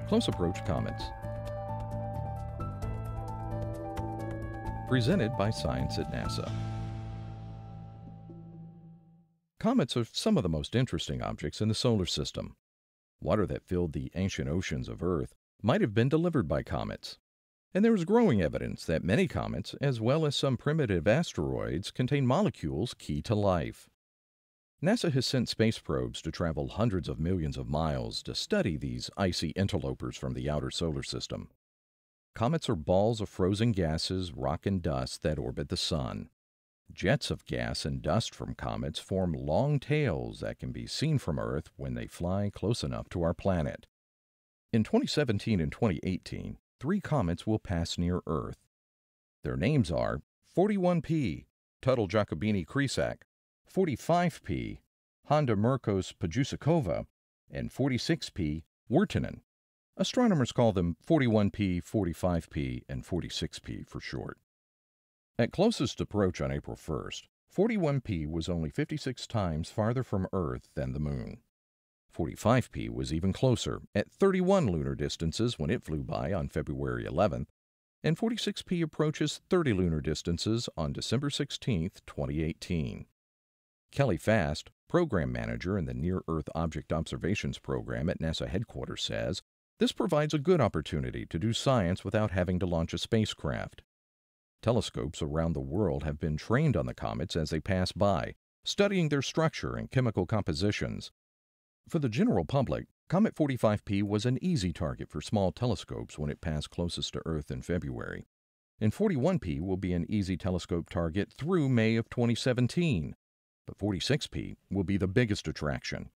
Close Approach Comets. Presented by Science at NASA. Comets are some of the most interesting objects in the solar system. Water that filled the ancient oceans of Earth might have been delivered by comets. And there is growing evidence that many comets, as well as some primitive asteroids, contain molecules key to life. NASA has sent space probes to travel hundreds of millions of miles to study these icy interlopers from the outer solar system. Comets are balls of frozen gases, rock, and dust that orbit the Sun. Jets of gas and dust from comets form long tails that can be seen from Earth when they fly close enough to our planet. In 2017 and 2018, 3 comets will pass near Earth. Their names are 41P, Tuttle-Giacobini-Crisac, 45P, Honda-Merkos-Pajusakova, and 46P, Wirtanen. Astronomers call them 41P, 45P, and 46P for short. At closest approach on April 1st, 41P was only 56 times farther from Earth than the Moon. 45P was even closer, at 31 lunar distances when it flew by on February 11th, and 46P approaches 30 lunar distances on December 16, 2018. Kelly Fast, program manager in the Near-Earth Object Observations Program at NASA headquarters, says, "This provides a good opportunity to do science without having to launch a spacecraft." Telescopes around the world have been trained on the comets as they pass by, studying their structure and chemical compositions. For the general public, Comet 45P was an easy target for small telescopes when it passed closest to Earth in February. And 41P will be an easy telescope target through May of 2017. But 46P will be the biggest attraction.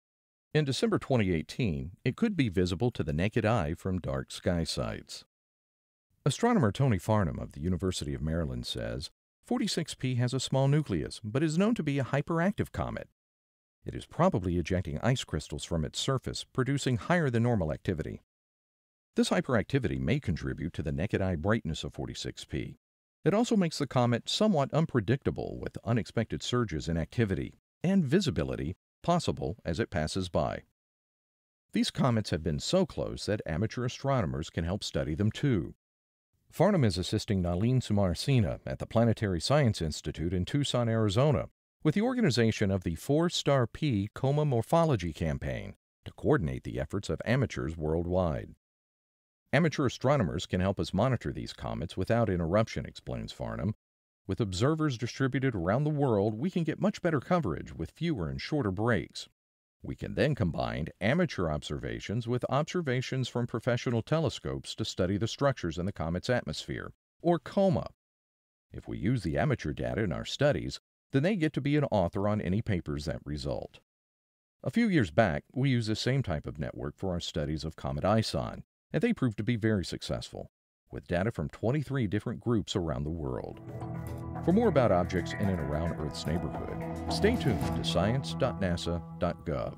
In December 2018, it could be visible to the naked eye from dark sky sites. Astronomer Tony Farnham of the University of Maryland says, 46P has a small nucleus, but is known to be a hyperactive comet. It is probably ejecting ice crystals from its surface, producing higher than normal activity. This hyperactivity may contribute to the naked eye brightness of 46P. It also makes the comet somewhat unpredictable, with unexpected surges in activity and visibility possible as it passes by. These comets have been so close that amateur astronomers can help study them too. Farnham is assisting Nalin Sumarsina at the Planetary Science Institute in Tucson, Arizona, with the organization of the 4-Star P Coma Morphology Campaign to coordinate the efforts of amateurs worldwide. Amateur astronomers can help us monitor these comets without interruption, explains Farnham. With observers distributed around the world, we can get much better coverage with fewer and shorter breaks. We can then combine amateur observations with observations from professional telescopes to study the structures in the comet's atmosphere, or coma. If we use the amateur data in our studies, then they get to be an author on any papers that result. A few years back, we used the same type of network for our studies of Comet ISON, and they proved to be very successful, with data from 23 different groups around the world. For more about objects in and around Earth's neighborhood, stay tuned to science.nasa.gov.